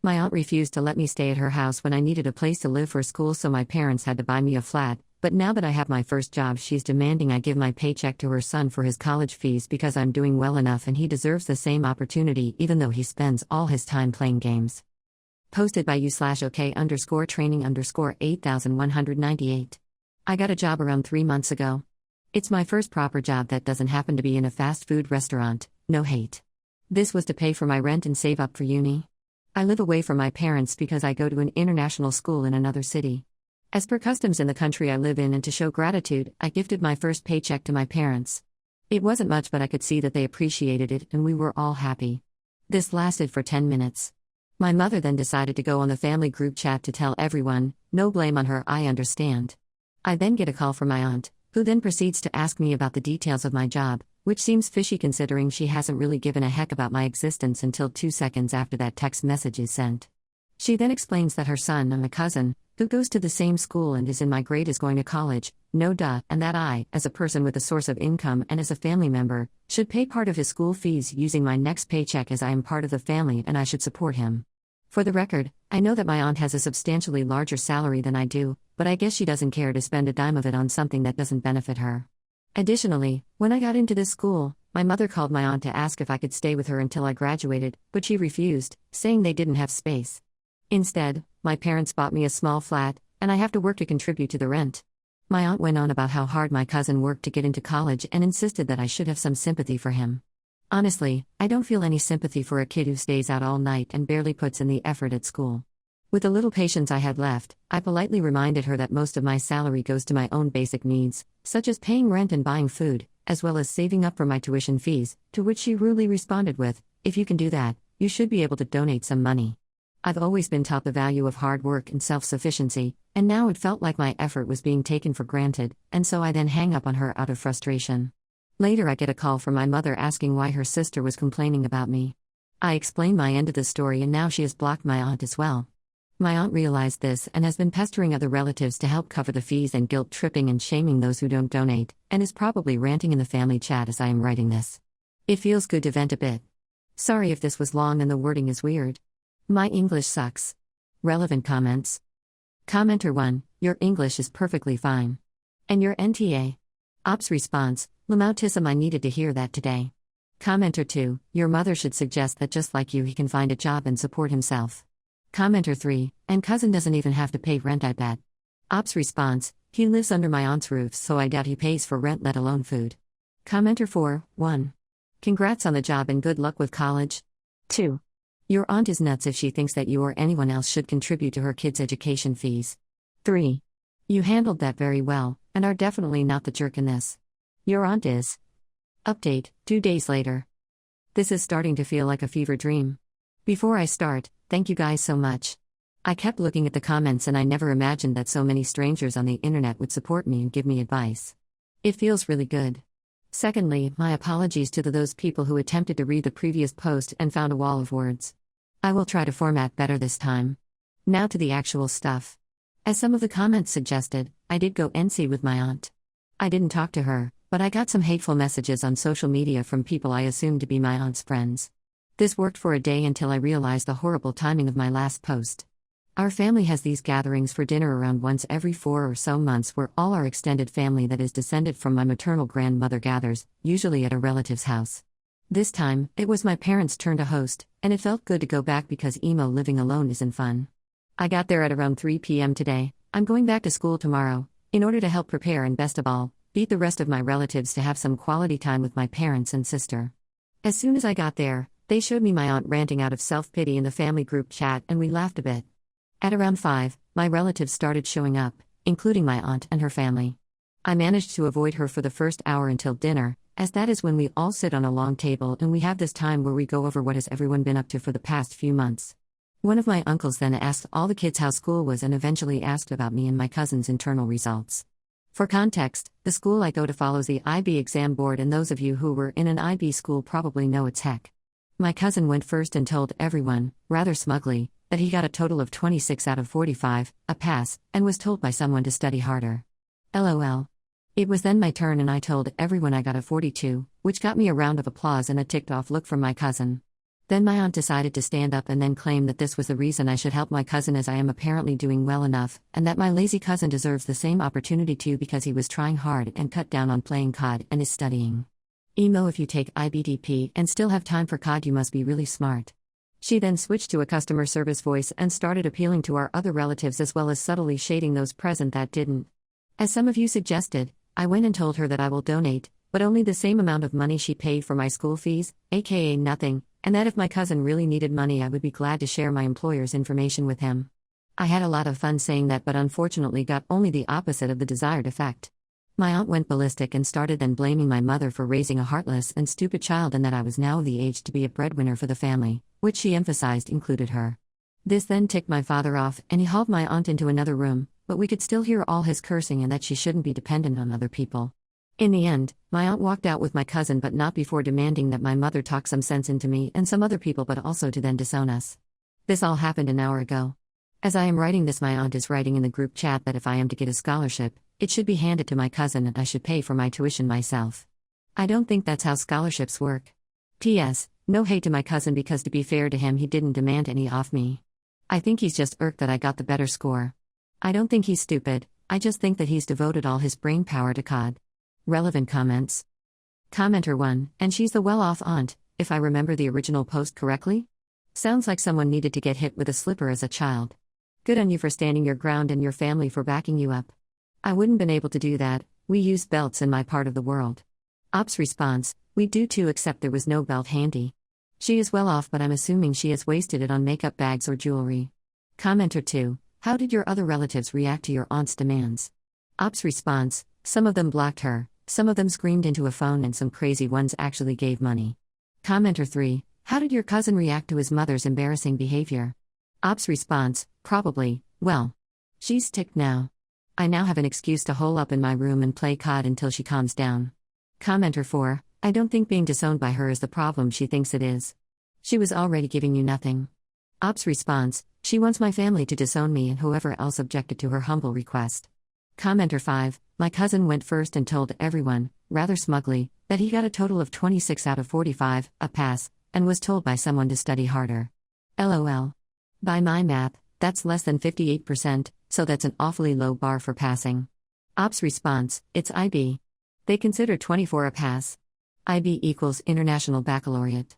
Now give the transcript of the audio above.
My aunt refused to let me stay at her house when I needed a place to live for school, so my parents had to buy me a flat. But now that I have my first job, she's demanding I give my paycheck to her son for his college fees because I'm doing well enough and he deserves the same opportunity even though he spends all his time playing games. Posted by you/OK_training_8198. I got a job around 3 months ago. It's my first proper job that doesn't happen to be in a fast food restaurant, no hate. This was to pay for my rent and save up for uni. I live away from my parents because I go to an international school in another city. As per customs in the country I live in and to show gratitude, I gifted my first paycheck to my parents. It wasn't much, but I could see that they appreciated it and we were all happy. This lasted for 10 minutes. My mother then decided to go on the family group chat to tell everyone. No blame on her, I understand. I then get a call from my aunt, who then proceeds to ask me about the details of my job, which seems fishy considering she hasn't really given a heck about my existence until 2 seconds after that text message is sent. She then explains that her son and my cousin, who goes to the same school and is in my grade, is going to college, no duh, and that I, as a person with a source of income and as a family member, should pay part of his school fees using my next paycheck as I am part of the family and I should support him. For the record, I know that my aunt has a substantially larger salary than I do, but I guess she doesn't care to spend a dime of it on something that doesn't benefit her. Additionally, when I got into this school, my mother called my aunt to ask if I could stay with her until I graduated, but she refused, saying they didn't have space. Instead, my parents bought me a small flat, and I have to work to contribute to the rent. My aunt went on about how hard my cousin worked to get into college and insisted that I should have some sympathy for him. Honestly, I don't feel any sympathy for a kid who stays out all night and barely puts in the effort at school. With the little patience I had left, I politely reminded her that most of my salary goes to my own basic needs, such as paying rent and buying food, as well as saving up for my tuition fees, to which she rudely responded with, "If you can do that, you should be able to donate some money." I've always been taught the value of hard work and self-sufficiency, and now it felt like my effort was being taken for granted, and so I then hang up on her out of frustration. Later I get a call from my mother asking why her sister was complaining about me. I explain my end of the story and now she has blocked my aunt as well. My aunt realized this and has been pestering other relatives to help cover the fees and guilt-tripping and shaming those who don't donate, and is probably ranting in the family chat as I am writing this. It feels good to vent a bit. Sorry if this was long and the wording is weird. My English sucks. Relevant comments. Commenter 1, your English is perfectly fine. And your NTA. Ops response, Lamautism, I needed to hear that today. Commenter 2, your mother should suggest that just like you he can find a job and support himself. Commenter 3, and cousin doesn't even have to pay rent, I bet. Ops response, he lives under my aunt's roof so I doubt he pays for rent let alone food. Commenter 4, 1. Congrats on the job and good luck with college. 2. Your aunt is nuts if she thinks that you or anyone else should contribute to her kids' education fees. 3. You handled that very well, and are definitely not the jerk in this. Your aunt is. Update, 2 days later. This is starting to feel like a fever dream. Before I start, thank you guys so much. I kept looking at the comments and I never imagined that so many strangers on the internet would support me and give me advice. It feels really good. Secondly, my apologies to those people who attempted to read the previous post and found a wall of words. I will try to format better this time. Now to the actual stuff. As some of the comments suggested, I did go NC with my aunt. I didn't talk to her, but I got some hateful messages on social media from people I assumed to be my aunt's friends. This worked for a day until I realized the horrible timing of my last post. Our family has these gatherings for dinner around once every 4 or so months where all our extended family that is descended from my maternal grandmother gathers, usually at a relative's house. This time, it was my parents' turn to host, and it felt good to go back because emo living alone isn't fun. I got there at around 3 p.m. today. I'm going back to school tomorrow, in order to help prepare and best of all, beat the rest of my relatives to have some quality time with my parents and sister. As soon as I got there, they showed me my aunt ranting out of self-pity in the family group chat and we laughed a bit. At around 5, my relatives started showing up, including my aunt and her family. I managed to avoid her for the first hour until dinner, as that is when we all sit on a long table and we have this time where we go over what has everyone been up to for the past few months. One of my uncles then asked all the kids how school was and eventually asked about me and my cousin's internal results. For context, the school I go to follows the IB exam board and those of you who were in an IB school probably know its heck. My cousin went first and told everyone, rather smugly, that he got a total of 26 out of 45, a pass, and was told by someone to study harder. LOL. It was then my turn and I told everyone I got a 42, which got me a round of applause and a ticked-off look from my cousin. Then my aunt decided to stand up and then claim that this was the reason I should help my cousin as I am apparently doing well enough, and that my lazy cousin deserves the same opportunity too because he was trying hard and cut down on playing COD and is studying. Emo, if you take IBDP and still have time for COD, you must be really smart. She then switched to a customer service voice and started appealing to our other relatives as well as subtly shading those present that didn't. As some of you suggested, I went and told her that I will donate, but only the same amount of money she paid for my school fees, aka nothing, and that if my cousin really needed money I would be glad to share my employer's information with him. I had a lot of fun saying that, but unfortunately got only the opposite of the desired effect. My aunt went ballistic and started then blaming my mother for raising a heartless and stupid child and that I was now of the age to be a breadwinner for the family, which she emphasized included her. This then ticked my father off and he hauled my aunt into another room, but we could still hear all his cursing and that she shouldn't be dependent on other people. In the end, my aunt walked out with my cousin but not before demanding that my mother talk some sense into me and some other people but also to then disown us. This all happened an hour ago. As I am writing this, my aunt is writing in the group chat that if I am to get a scholarship, it should be handed to my cousin and I should pay for my tuition myself. I don't think that's how scholarships work. P.S. No hate to my cousin because to be fair to him he didn't demand any off me. I think he's just irked that I got the better score. I don't think he's stupid, I just think that he's devoted all his brain power to COD. Relevant comments. Commenter 1, and she's the well-off aunt, if I remember the original post correctly? Sounds like someone needed to get hit with a slipper as a child. Good on you for standing your ground and your family for backing you up. I wouldn't been able to do that, we use belts in my part of the world. Ops response, we do too except there was no belt handy. She is well off but I'm assuming she has wasted it on makeup bags or jewelry. Commenter 2, how did your other relatives react to your aunt's demands? Ops response, some of them blocked her. Some of them screamed into a phone and some crazy ones actually gave money. Commenter 3, how did your cousin react to his mother's embarrassing behavior? Ops response, probably, well. She's ticked now. I now have an excuse to hole up in my room and play COD until she calms down. Commenter 4, I don't think being disowned by her is the problem she thinks it is. She was already giving you nothing. Ops response, she wants my family to disown me and whoever else objected to her humble request. Commenter 5, my cousin went first and told everyone, rather smugly, that he got a total of 26 out of 45, a pass, and was told by someone to study harder. LOL. By my math, that's less than 58%, so that's an awfully low bar for passing. Ops response, it's IB. They consider 24 a pass. IB equals International Baccalaureate.